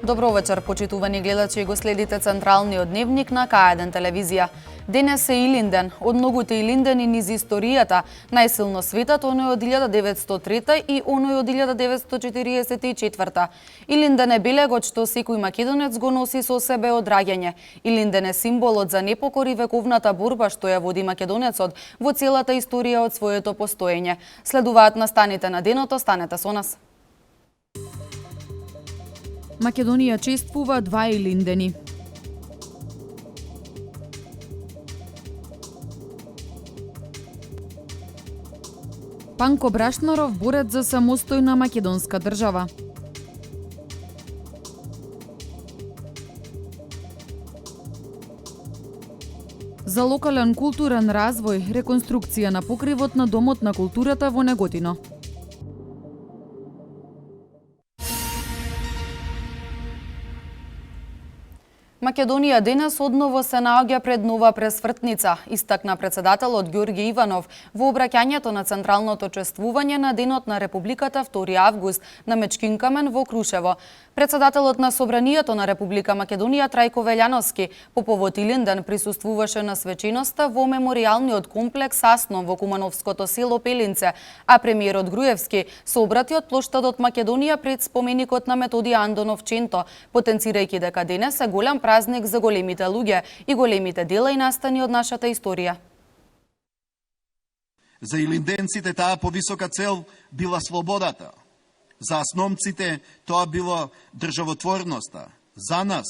Добро вечер, почитувани гледачи, го следите централниот дневник на К1 телевизија. Денес е Илинден, од многуте Илиндени низ историјата, најсилно светат оној од 1903 и оној од 1944. Илинден е белегот што секој македонец го носи со себе од раѓање. Илинден е символот за непокор и вековната борба што ја води македонецот во целата историја од своето постоење. Следуваат настаните на денот, останете со нас. Македонија чествува два Илиндени. Панко Брашнаров, борец за самостојна македонска држава. За локален културен развој, реконструкција на покривот на Домот на културата во Неготино. Македонија денес одново се наоѓа пред нова пресвртница, истакна председателот Ѓорѓе Иванов во обраќањето на централното чествување на Денот на Републиката 2 август на Мечкин камен во Крушево. Председателот на Собранието на Република Македонија Трајко Велјановски по повод Илинден присуствуваше на свеченоста во меморијалниот комплекс Асно во кумановското село Пелинце, а премиерот Груевски се обрати од плоштадот Македонија пред споменикот на Методија Андонов Ченто, потенцирајќи дека денес е голем празник за големите луѓе и големите дела и настани од нашата историја. За илинденците таа повисока цел била слободата. За асномците тоа било државотворноста. За нас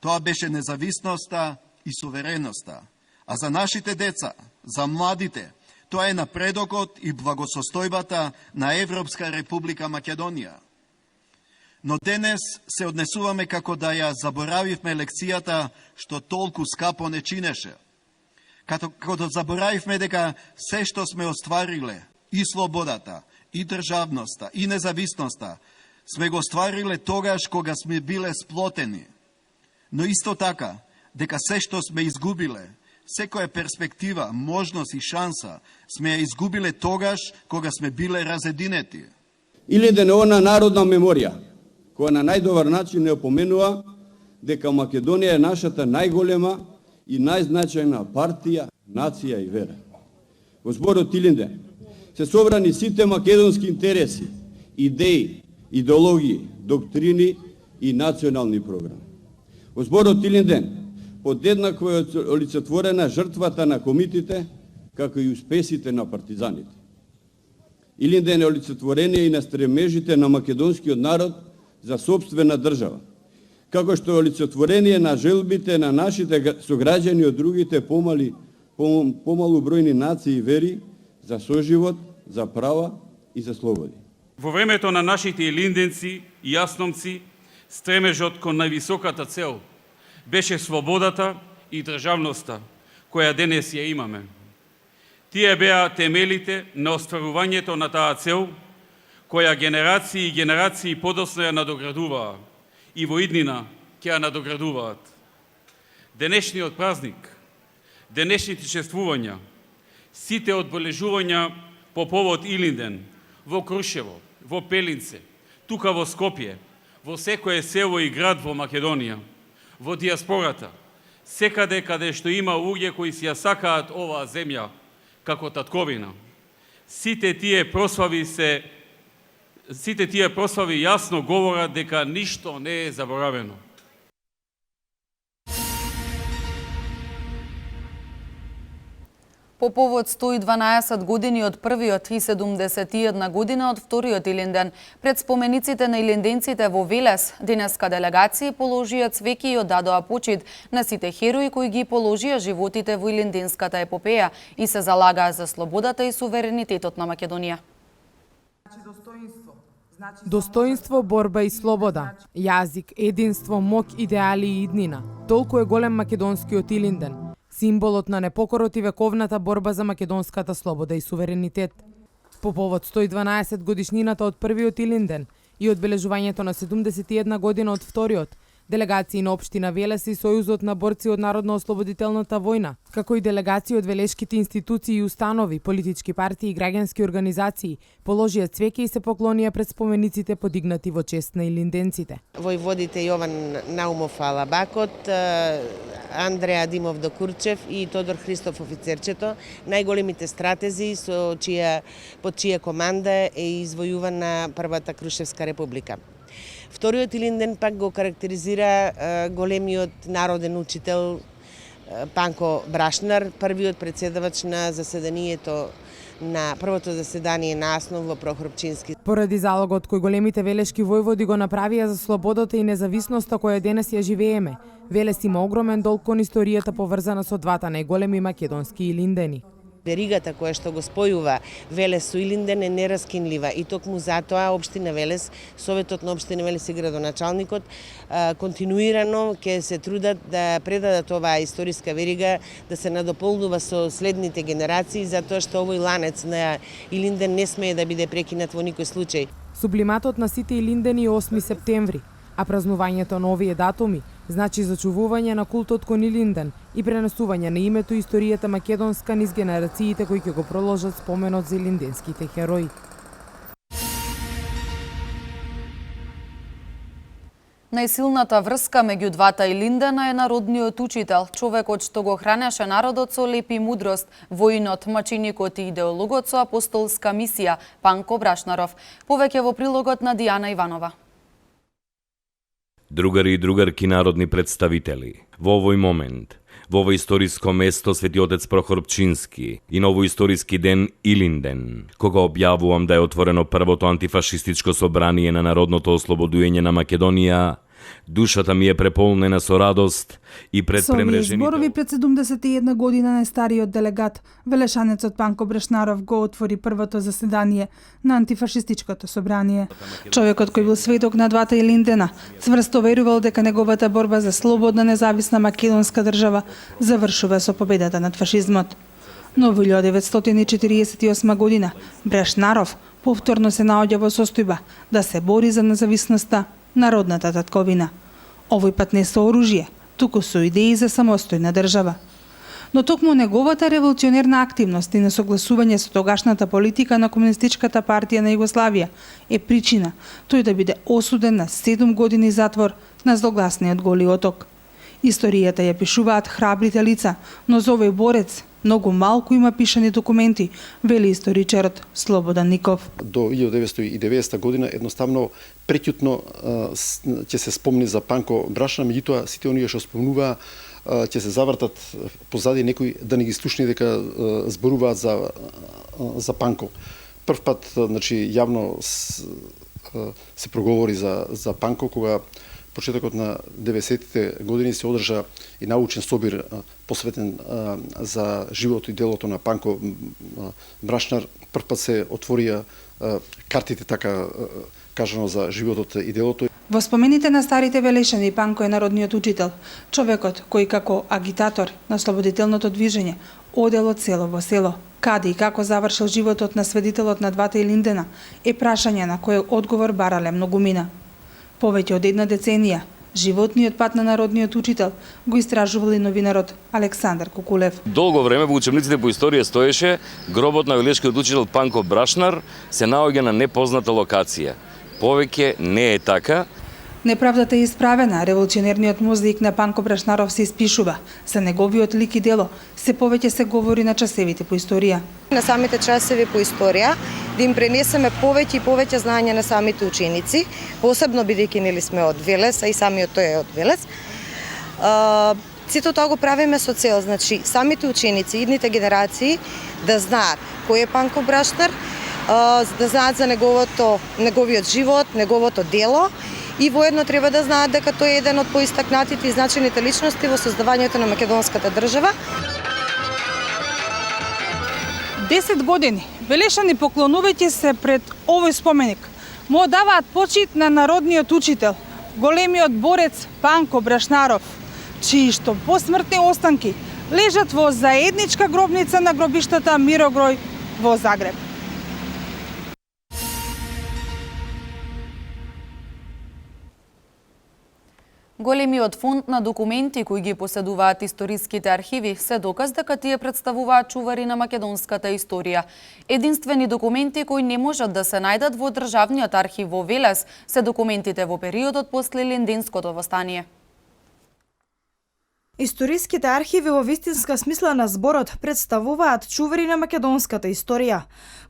тоа беше независноста и сувереноста. А за нашите деца, за младите, тоа е напредокот и благосостојбата на Европска република Македонија. Но денес се однесуваме како да ја заборавивме лекцијата што толку скапо не чинеше. Како да заборавивме дека се што сме оствариле, и слободата, и државноста, и независноста, сме го оствариле тогаш кога сме биле сплотени. Но исто така, дека се што сме изгубиле, секоја перспектива, можност и шанса, сме ја изгубиле тогаш кога сме биле разединети. Илинден е она народна меморија, која на најдобар начин не опоменува дека Македонија е нашата најголема и најзначајна партија, нација и вера. Во зборот Илинден се собрани сите македонски интереси, идеи, идеологии, доктрини и национални програми. Во зборот Илинден подеднакво е олицетворена жртвата на комитите, како и успесите на партизаните. Илинден е олицетворение и на стремежите на македонскиот народ за собствена држава, како што е олицетворение на желбите на нашите сограѓани од другите помалу бројни нации и вери за соживот, за права и за слободи. Во времето на нашите илинденци и јасномци, стремежот кон највисоката цел беше слободата и државноста, која денес ја имаме. Тие беа темелите на остварувањето на таа цел, која генерации и генерации подоцна ја надоградуваа и во иднина ќе ја надоградуваат. Денешниот празник, денешните чествувања, сите одбележувања по повод Илинден, во Крушево, во Пелинце, тука во Скопје, во секое село и град во Македонија, во диаспората, секаде каде што има луѓе кои си ја сакаат оваа земја како татковина. Сите тие прослави јасно говорат дека ништо не е заборавено. По повод 112 години од првиот и 71 година од вториот Илинден, пред спомениците на илинденците во Велес, денеска делегации положија цвеки и оддадоа почит на сите херои кои ги положија животите во илинденската епопеја и се залагаа за слободата и суверенитетот на Македонија. Достоинство, борба и слобода, јазик, единство, моќ, идеали и иднина. Толку е голем македонскиот Илинден, символот на непокорот и вековната борба за македонската слобода и суверенитет. По повод 112 годишнината од првиот Илинден и одбележувањето на 71 година од вториот, делегации на општина Велес и Сојузот на борци од Народно-ослободителната војна, како и делегации од велешките институции и установи, политички партии и граѓански организации, положија цвеќе и се поклонија пред спомениците подигнати во чест на илинденците. Војводите Јован Наумов Алабакот, Андреа Димов Докурчев и Тодор Христов Офицерчето, најголемите стратези под чија команда е извојувана Првата Крушевска република. Вториот Илинден пак го карактеризира големиот народен учител Панко Брашнар, првиот председавач на заседанието на првото заседание на АСНОВ во Прохор Пчински. Поради залогот кој големите велешки војводи го направија за слободата и независноста која денес ја живееме, Велес има огромен долг кон историјата поврзана со двата најголеми македонски илиндени. Веригата која што го спојува Велес со Илинден е нераскинлива и токму затоа општина Велес, Советот на општина Велес и градоначалникот континуирано ќе се трудат да предадат оваа историска верига, да се надополнува со следните генерации, затоа што овој ланец на Илинден не смее да биде прекинат во никој случај. Сублиматот на сите илиндени е 8 септември, а празнувањето на овие датуми значи зачувување на култот кон Илинден и пренесување на името и историјата македонска низ генерациите кои ќе го проложат споменот за илинденските херои. Најсилната врска меѓу двата Илиндена е народниот учител, човекот што го хранеше народот со лепи мудрост, воинот, маченикот и идеологот со апостолска мисија, Панко Брашнаров. Повеќе во прилогот на Дијана Иванова. Другари и другарки народни представители, во овој момент, во ово историско место Свети Отец Прохор Пчински и на овој историски ден Илинден, кога објавувам да е отворено првото антифашистичко собрание на народното ослободување на Македонија, душата ми е преполнена со радост и пред премрежените... Со овие зборови пред 71 година најстариот делегат, велешанецот Панко Брашнаров го отвори првото заседание на антифашистичкото собрание. Човекот кој бил сведок на двата Илиндена, цврсто верувал дека неговата борба за слободна независна македонска држава завршува со победата над фашизмот. Но во 1948 година Брашнаров повторно се наоѓа во состојба да се бори за независноста на родната татковина. Овој пат не со оружје, туку со идеи за самостојна држава. Но токму неговата револуционерна активност и несогласување со тогашната политика на Комунистичката партија на Југославија е причина тој да биде осуден на 7 години затвор на злогласниот Голи оток. Историјата ја пишуваат храбрите лица, но за овој борец многу малку има пишани документи, вели историчарот Слободан Ников. До 1990 година едноставно преќутно ќе се спомни за Панко Брашнар, меѓутоа сите оние што спомнуваа ќе се завртат позади некои да не ги слушни дека зборуваат за Панко. Прв пат, значи, јавно се проговори за Панко кога почетокот на 90-тите години се одржа и научен собир посветен за животот и делото на Панко Брашнар. Прв пат се отворија картите, така кажано, за животот и делото. Во спомените на старите велешани, Панко е народниот учител, човекот кој како агитатор на слободителното движење одел од село во село. Каде и како завршил животот на сведителот на двата Илиндена е прашање на кој одговор барале многумина. Повеќе од една деценија, животниот пат на народниот учител го истражувал и новинарот Александар Кукулев. Долго време во учебниците по историја стоеше гробот на велешкиот учител Панко Брашнар се наоѓа на непозната локација. Повеќе не е така. Неправдата е исправена, револуционерниот мозаик на Панко Брашнаров се испишува. За неговиот лик и дело се повеќе се говори на часевите по историја. На самите часови по историја да им пренесеме повеќе и повеќе знаење на самите ученици, посебно бидејќи нели сме од Велес, а и самиот тој е од Велес. Сето тоа го правиме со цел, значи самите ученици, идните генерации да знаат кој е Панко Брашнар, да знаат за неговиот живот, неговото дело. И воедно треба да знаат дека тој е еден од поистакнатите и значајните личности во создавањето на македонската држава. 10 години велешани поклонувајќи се пред овој споменик му одаваат почит на народниот учител, големиот борец Панко Брашнаров, чии што посмртни останки лежат во заедничка гробница на гробиштата Мирогрој во Загреб. Големиот фонд на документи кои ги поседуваат историските архиви се доказ дека тие представуваат чувари на македонската историја. Единствени документи кои не можат да се најдат во Државниот архив во Велес се документите во периодот после Илинденското востание. Историските архиви во вистинска смисла на зборот представуваат чувари на македонската историја.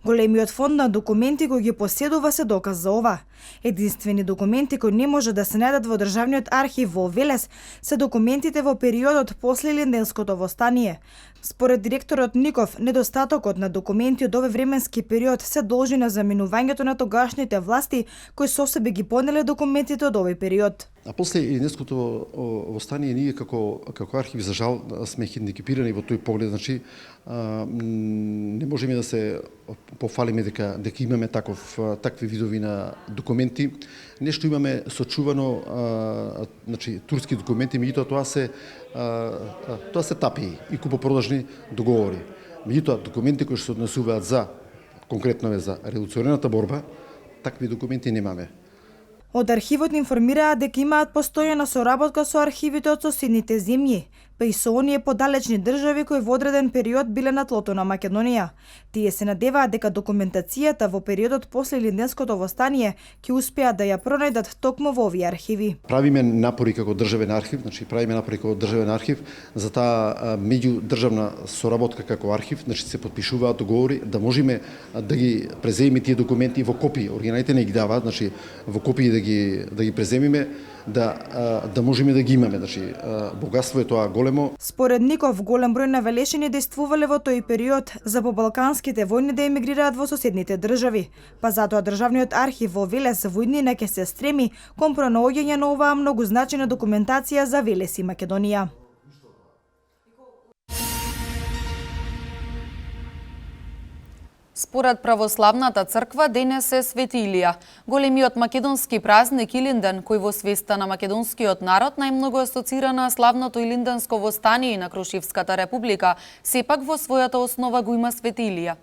Големиот фонд на документи кои ги поседува се доказ за ова. Единствени документи кои не може да се најдат во Државниот архив во Велес се документите во периодот после Илинденското востание. Според директорот Ников, недостатокот на документи од овој временски период се должи на заминувањето на тогашните власти кои со себе ги понеле документите од овој период. А после Илинденското востание ние како архив за жал сме хендикепирани во тој поглед, значи не можеме да се пофалиме дека имаме такви видови на документи. Нешто имаме сочувано, значи турски документи, меѓутоа тоа се тапи и купопродажни договори. Меѓутоа документи кои се однесуваат за конкретно за револуционерната борба, такви документи немаме. Од архивот информираат дека имаат постојана соработка со архивите од соседните земји, па и со оние подалечни држави кои во одреден период биле на тлото на Македонија. Тие се надеваат дека документацијата во периодот после Илинденското востание ќе успеат да ја пронајдат токму во овие архиви. Правиме напори како државен архив, за таа меѓудржавна соработка како архив, значи се потпишуваат договори да можеме да ги преземиме тие документи во копии. Оригиналите не ги даваат, значи во копии да ги преземиме, да можеме да ги имаме. Значи богатство е тоа големо. Според Ников, голем број на велешени действувале во тој период за по балканските војни да емигрираат во соседните држави. Па затоа Државниот архив во Велес во иднина ќе се стреми кон пронаоѓање на оваа многу значајна документација за Велес и Македонија. Според православната црква денес е Свети Илија, големиот македонски празник Илинден, кој во свеста на македонскиот народ најмногу асоцира на славното Илинденско востание на Крушевската република, сепак во својата основа го има Свети Илија.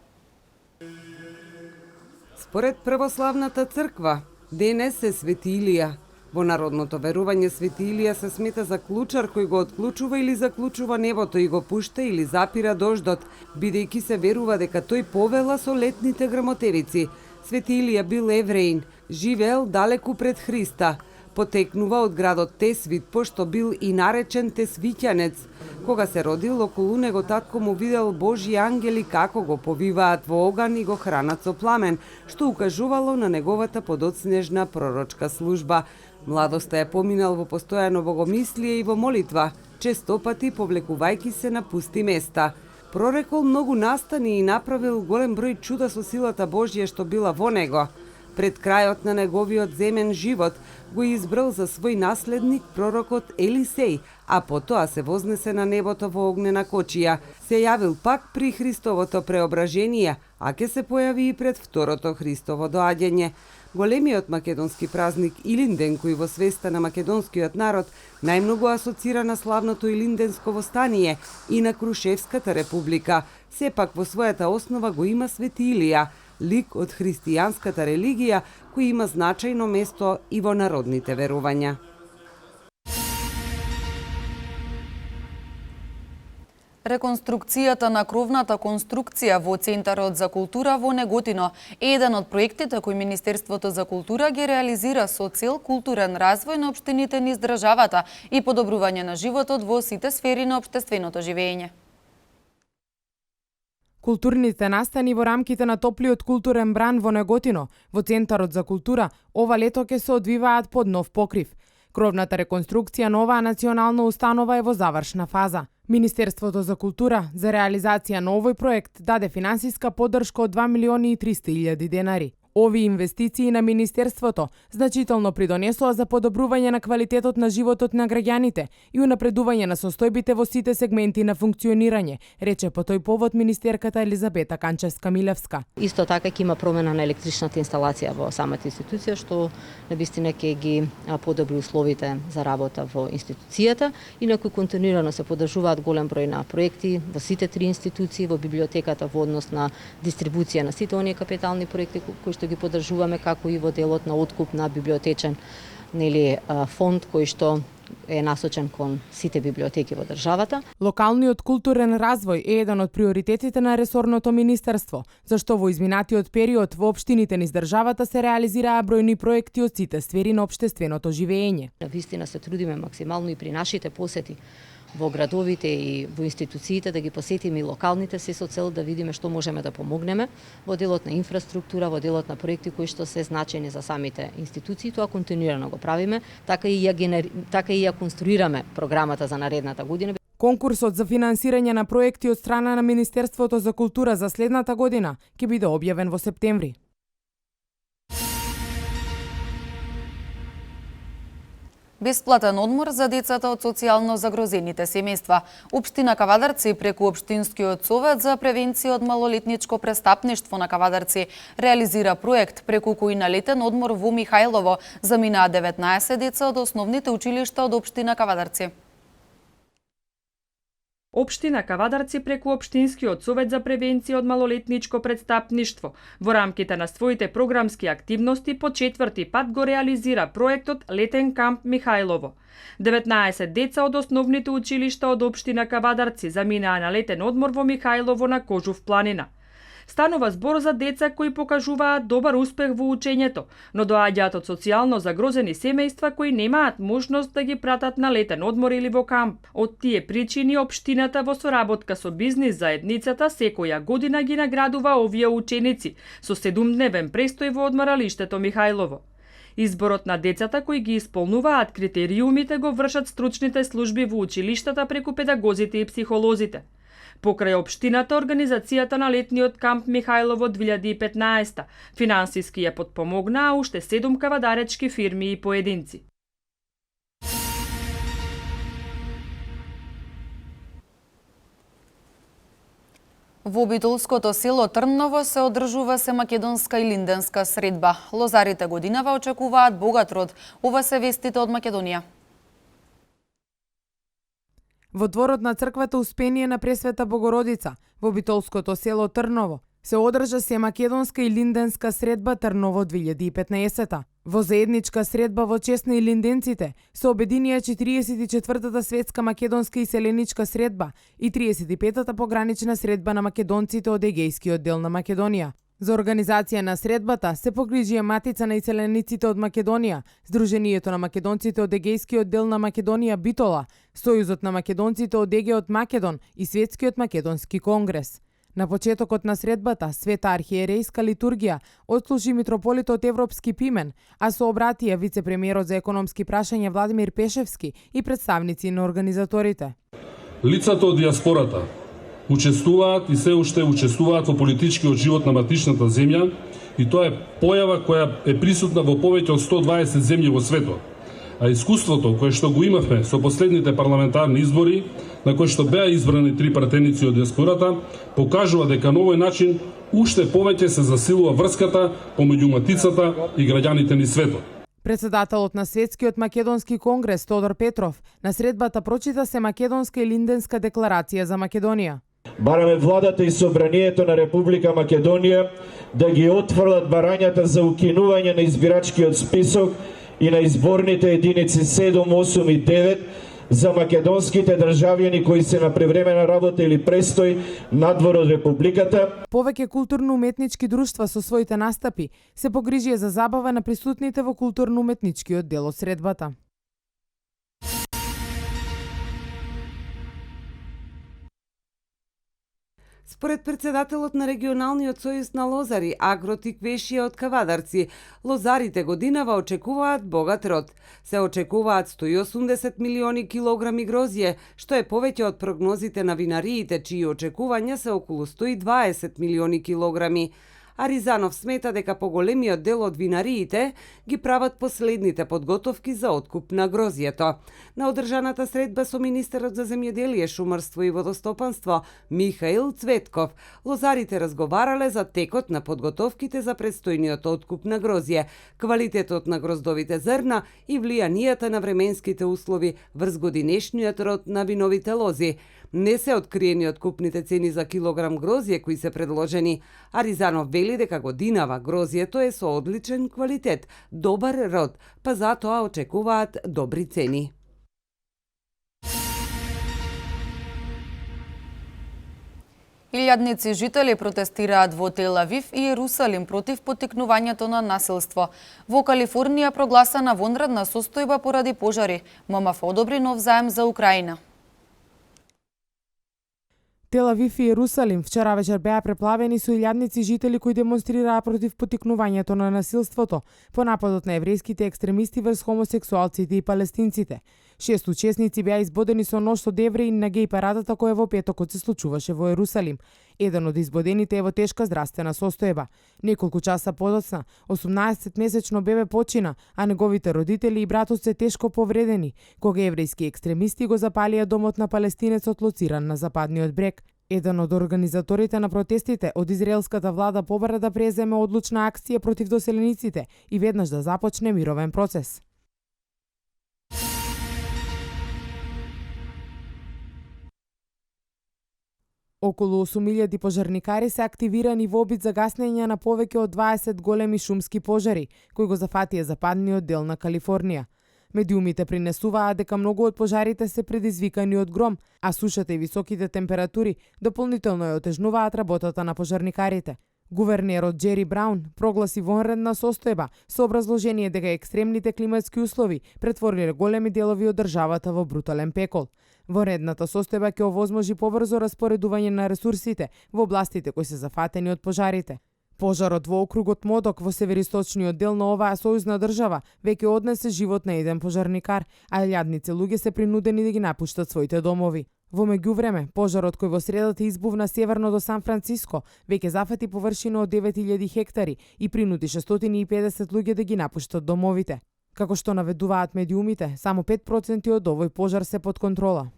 Според православната црква, денес е Свети Илија. Во народното верување Свети Илија се смета за клучар кој го отклучува или заклучува небото и го пушта или запира дождот, бидејќи се верува дека тој повела со летните грмотевици. Свети Илија бил евреин, живеел далеку пред Христа. Потекнува од градот Тесвит, пошто бил и наречен Тесвиќанец. Кога се родил, околу него татко му видел Божји ангели како го повиваат во оган и го хранат со пламен, што укажувало на неговата подоцнежна пророчка служба. Младоста е поминал во постојано богомислие и во молитва, често пати повлекувајќи се на пусти места. Прорекол многу настани и направил голем број чуда со силата Божја што била во него. Пред крајот на неговиот земен живот го избрал за свој наследник пророкот Елисеј, а потоа се вознесе на небото во огнена кочија. Се јавил пак при Христовото преображение, а ќе се појави и пред второто Христово доаѓање. Големиот македонски празник Илинден, кој во свеста на македонскиот народ најмногу асоцира на славното Илинденско востание и на Крушевската република, сепак во својата основа го има Свети Илија, лик од христијанската религија кој има значајно место и во народните верувања. Реконструкцијата на кровната конструкција во Центарот за култура во Неготино е еден од проектите кои Министерството за култура ги реализира со цел културен развој на општините низ државата и подобрување на животот во сите сфери на општественото живење. Културните настани во рамките на топлиот културен бран во Неготино, во Центарот за култура, ова лето ќе се одвиваат под нов покрив. Кровната реконструкција на оваа национална установа е во завршна фаза. Министерството за култура за реализација на овој проект даде финансиска поддршка од 2.300.000 денари. Овие инвестиции на Министерството значително придонесоа за подобрување на квалитетот на животот на граѓаните и унапредување на состојбите во сите сегменти на функционирање, рече по тој повод министерката Елизабета Канчевска-Милевска. Исто така ќе има промена на електричната инсталација во самата институција, што навистина ќе ги подобри условите за работа во институцијата, инаку континуирано се поддржуваат голем број на проекти во сите три институции, во библиотеката во однос на дистрибуција на сите оние капитални проекти кои што ги поддржуваме, како и во делот на откуп на библиотечен фонд кој што е насочен кон сите библиотеки во државата. Локалниот културен развој е еден од приоритетите на ресорното министерство, зашто во изминатиот период во општините низ државата се реализираа бројни проекти од сите сфери на општественото живење. Навистина се трудиме максимално и при нашите посети во градовите и во институциите да ги посетиме и локалните се со цел да видиме што можеме да помогнеме во делот на инфраструктура, во делот на проекти кои што се значени за самите институции. Тоа континуирано го правиме, така и ја конструираме програмата за наредната година. Конкурсот за финансирање на проекти од страна на Министерството за култура за следната година ќе биде објавен во септември. Бесплатен одмор за децата од социјално загрозените семејства. Општина Кавадарци преку Општинскиот совет за превенција од малолетничко престапништво на Кавадарци реализира проект преку кој на летен одмор во Михајлово заминаа 19 деца од основните училишта од Општина Кавадарци. Општина Кавадарци преку Општинскиот совет за превенција од малолетничко престапништво во рамките на своите програмски активности по четврти пат го реализира проектот Летен камп Михајлово. 19 деца од основните училишта од Општина Кавадарци заминаа на летен одмор во Михајлово на Кожув планина. Станува збор за деца кои покажуваат добар успех во учењето, но доаѓаат од социјално загрозени семејства кои немаат можност да ги пратат на летен одмор или во камп. Од тие причини општината во соработка со бизнис заедницата секоја година ги наградува овие ученици со 7-дневен престој во одморалиштето Михајлово. Изборот на децата кои ги исполнуваат критериумите го вршат стручните служби во училиштата преку педагозите и психолозите. Покрај општината, организацијата на летниот камп Михајлово 2015 финансиски ја подпомогнаа уште 7 кавадаречки фирми и поединци. Во битолското село Трнново се одржува се македонска и линденска средба. Лозарите годинава очекуваат богат род. Ова се вестите од Македонија. Во дворот на црквата Успение на Пресвета Богородица, во битолското село Трново, се одржа се македонска и линденска средба Трново 2015. Во заедничка средба во чест на илинденците се обединија 44-та светска македонска иселеничка средба и 35-та погранична средба на македонците од Егејскиот дел на Македонија. За организација на средбата се погрижија Матица на иселениците од Македонија, Сдруженијето на македонците од Егејскиот дел на Македонија Битола, Сојузот на македонците од Егеот Македон и Светскиот македонски конгрес. На почетокот на средбата, света архиерејска литургија отслужи митрополитот Европски Пимен, а се обратија вице-премиерот за економски прашања Владимир Пешевски и представници на организаторите. Лицата од диаспората учествуваат и се уште учествуваат во политичкиот живот на матичната земја и тоа е појава која е присутна во повеќе од 120 земји во светот. А искуството кое што го имавме со последните парламентарни избори, на кои што беа избрани 3 пратеници од диаспората, покажува дека на овој начин уште повеќе се засилува врската помеѓу матицата и граѓаните ни светот. Председателот на Светскиот македонски конгрес Тодор Петров на средбата прочита се македонска и линденска декларација за Македонија. Бараме владата и собранието на Република Македонија да ги отфрлат барањата за укинување на избирачкиот список и на изборните единици 7, 8 и 9 за македонските државјани кои се на превремена работа или престој надвор од Републиката. Повеќе културно-уметнички друштва со своите настапи се погрижија за забава на присутните во културно-уметничкиот дел од средбата. Според председателот на регионалниот сојуз на лозари Агротик Вешија од Кавадарци, лозарите годинава очекуваат богат род. Се очекуваат 180 милиони килограми грозје, што е повеќе од прогнозите на винариите, чии очекувања се околу 120 милиони килограми. Аризанов смета дека поголемиот дел од винариите ги прават последните подготовки за откуп на грозјето. На одржаната средба со министерот за земјоделие, шумарство и водостопанство Михаил Цветков, лозарите разговарале за текот на подготовките за предстојниот откуп на грозје, квалитетот на гроздовите зрна и влијанијата на временските услови врз годинешниот род на виновите лози. Не се откриени откупните цени за килограм грозје кои се предложени. Аризанов вели дека годинава грозјето е со одличен квалитет, добар род, па затоа очекуваат добри цени. Илјадници жители протестираат во Тел Авив и Ерусалим против поттикнувањето на насилство. Во Калифорнија прогласена вонредна состојба поради пожари. ММФ одобри нов заем за Украина. Тел Авив и Ерусалим вчера вечер беа преплавени со илјадници жители кои демонстрираа против поттикнувањето на насилството по нападот на еврејските екстремисти врз хомосексуалците и палестинците. 6 учесници беа избодени со нож од евреи на геј парадата која во петокот се случуваше во Ерусалим. Еден од избодените е во тешка здравствена состојба. Неколку часа подоцна, 18-месечно бебе почина, а неговите родители и братот се тешко повредени, кога еврејски екстремисти го запалија домот на палестинецот лоциран на западниот брег. Еден од организаторите на протестите од израелската влада побара да преземе одлучна акција против доселениците и веднаш да започне мировен процес. Околу 8.000 пожарникари се активирани во обид за гаснење на повеќе од 20 големи шумски пожари, кои го зафатија западниот дел на Калифорнија. Медиумите принесуваат дека многу од пожарите се предизвикани од гром, а сушата и високите температури дополнително ја отежнуваат работата на пожарникарите. Гувернерот Джери Браун прогласи вонредна состојба со образложение дека екстремните климатски услови претвориле големи делови од државата во брутален пекол. Вонредната состојба ќе овозможи побрзо распоредување на ресурсите во областите кои се зафатени од пожарите. Пожарот во округот Модок во североисточниот дел на оваа сојузна држава веќе однесе живот на еден пожарникар, а илјадници луѓе се принудени да ги напуштат своите домови. Во меѓувреме, пожарот кој во средата избувна северно до Сан Франциско веќе зафати површина од 9000 хектари и принуди 650 луѓе да ги напуштат домовите. Како што наведуваат медиумите, само 5% од овој пожар се под контрола.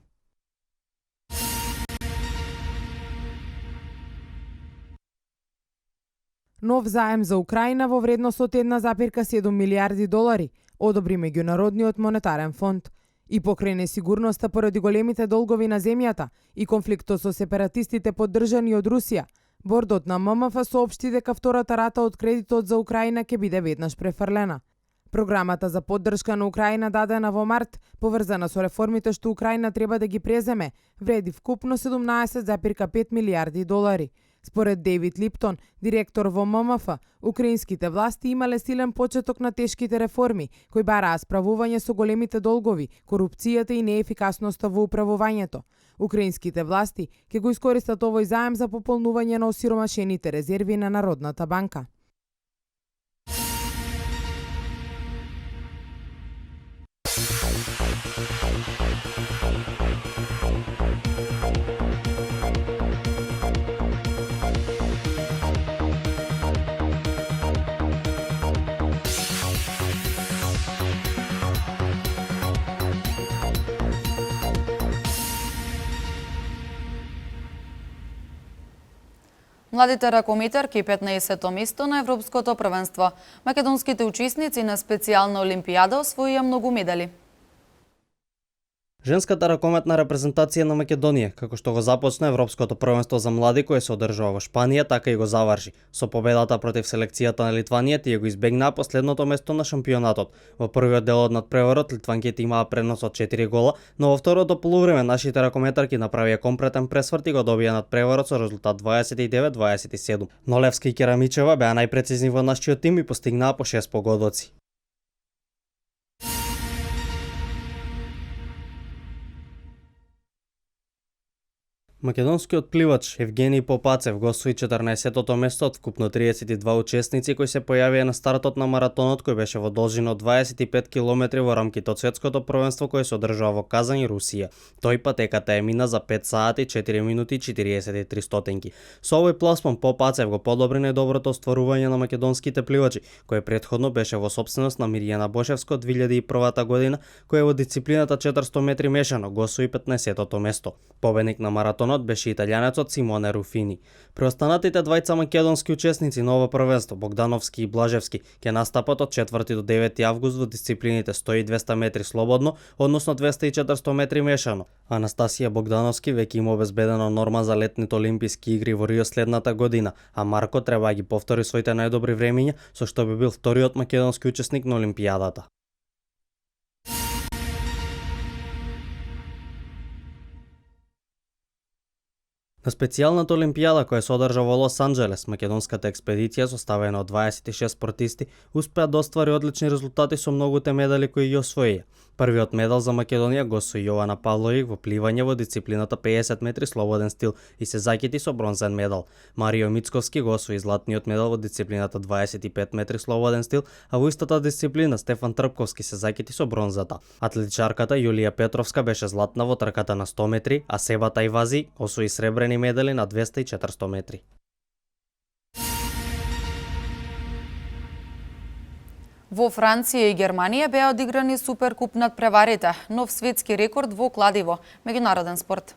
Нов заем за Украина во вредност од 1,7 милиарди долари одобри Меѓународниот монетарен фонд. И покрај несигурноста поради големите долгови на земјата и конфликтот со сепаратистите поддржани од Русија, бордот на ММФ соопшти дека втората рата од кредитот за Украина ќе биде веднаш префрлена. Програмата за поддршка на Украина дадена во март, поврзана со реформите што Украина треба да ги преземе, вреди вкупно 17,5 милиарди долари. Според Дейвид Липтон, директор во ММФ, украинските власти имале силен почеток на тешките реформи, кои бараа справување со големите долгови, корупцијата и неефикасноста во управувањето. Украинските власти ќе го искористат овој заем за пополнување на осиромашените резерви на Народната банка. Младите ракометарки 15-то место на Европското првенство. Македонските учесници на специјална олимпијада освоија многу медали. Женската ракометна репрезентација на Македонија, како што го започна Европското првенство за млади кое се одржува во Шпанија, така и го заврши. Со победата против селекцијата на Литванија тие го избегнаа последното место на шампионатот. Во првиот дел од надпреварот литванките имаа пренос од 4 гола, но во второто полувреме нашите ракометарки направија компретен пресврт и го добија надпреварот со резултат 29-27. Но Левска и Керамичева беа најпрецизни во нашиот тим и постигнаа по 6 погодоци. Македонскиот пливач Евгений Попацев го освои 14-тото место од вкупно 32 учесници кои се појавија на стартот на маратонот кој беше во должина од 25 км во рамките од светското првенство кое се одржува во Казан и Русија. Тој патеката е мина за 5 сати 4 минути 43 стотинки. Со овој пласман Попацев го подобри најдоброто остварување на македонските пливачи, кој претходно беше во сопственост на Мирјана Бошевска од 2001 година, која во дисциплината 400 метри мешано го освои 15-тото место. Победник на маратонот беше италијанецот Симоне Руфини. Преостанатите двајца македонски учесници на ова првенство, Богдановски и Блажевски, ќе настапат од 4 до 9 август во дисциплините 100 и 200 метри слободно, односно 200 и 400 метри мешано. Анастасија Богдановски веќе има обезбедена норма за летните олимписки игри во Рио следната година, а Марко треба да ги повтори своите најдобри времиња, со што би бил вториот македонски учесник на олимпијадата. На специјалната олимпијада која се одржа во Лос Анџелес, македонската експедиција составена од 26 спортисти успеа да оствари одлични резултати со многуте медали кои ги освоија. Првиот медал за Македонија го освои Јована Павловиќ во пливање во дисциплината 50 метри слободен стил и се заќити со бронзен медал. Марио Мицковски го освои златниот медал во дисциплината 25 метри слободен стил, а во истата дисциплина Стефан Трпковски се заќити со бронзата. Атлетичарката Јулија Петровска беше златна во трката на 100 метри, а Себа Тајвази освои сребрени медали на 200 и 400 метри. Во Франција и Германија беа одиграни Суперкуп надпреварите, нов светски рекорд во кладиво, меѓународен спорт.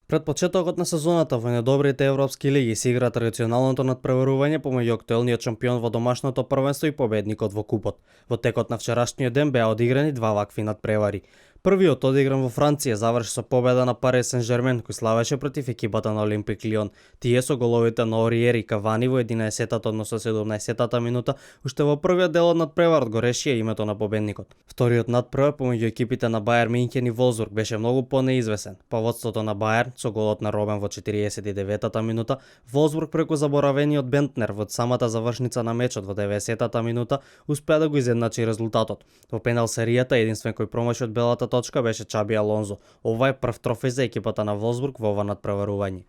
Пред почетокот на сезоната во недобрите европски лиги се игра традиционалното надпреварување помеѓу актуелниот шампион во домашното првенство и победникот во купот. Во текот на вчерашниот ден беа одиграни два вакви надпревари. Првиот, одигран во Франција, заврши со победа на Парис Сен-Жермен, кој славеше против екипата на Олимпик Лион. Тие со головите на Ориери и Кавани во 11-тата, односно 17-тата минута, уште во првиот дел од надпреварот го решија името на победникот. Вториот надпревар помеѓу екипите на Бајер Минхен и Волсбург беше многу понеизвесен. По водството на Бајер со голот на Робен во 49-тата минута, Волсбург преку заборавениот Бентнер во самата завршница на мечот во 90-тата минута успеа да го изедначи резултатот. Во пенал серијата единствен кој промаши од белата точка беше Чаби Алонзо. Ова е прв трофеј за екипата на Волсбург во ова надпреварување.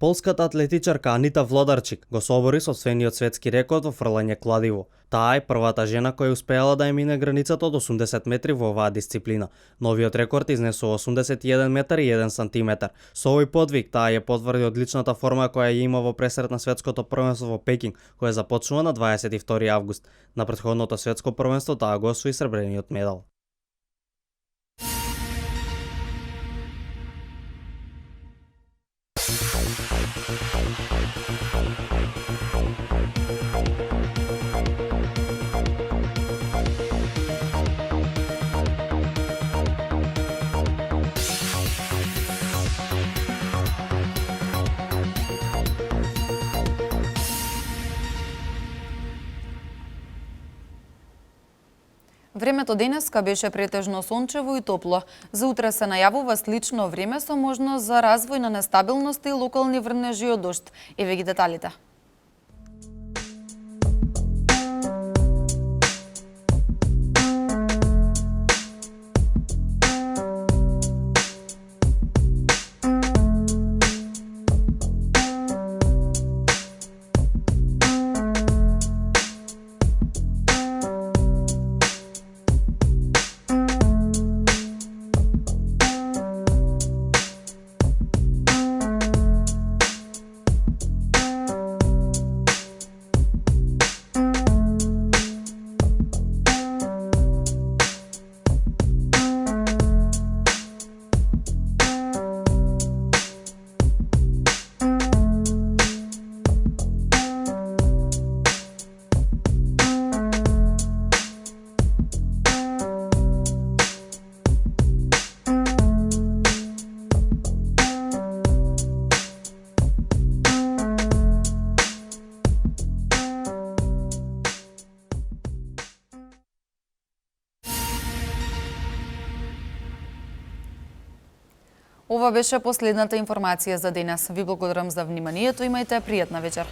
Полската атлетичарка Анита Влодарчик го собори сопствениот светски рекорд во фрлање кладиво. Таа е првата жена која успеала да ја мине границата од 80 метри во оваа дисциплина. Новиот рекорд изнесува 81 метар и 1 сантиметар. Со овој подвиг таа ја потврди одличната форма која ја има во пресрет на светското првенство во Пекинг, која започнува на 22 август. На претходното светско првенство таа го освои сребрениот медал. Времето денеска беше претежно сончево и топло. За утре се најавува слично време со можност за развој на нестабилност и локални врнежи од дожд. Еве ги деталите. Ова беше последната информација за денес. Ви благодарам за вниманието, имајте пријатна вечер.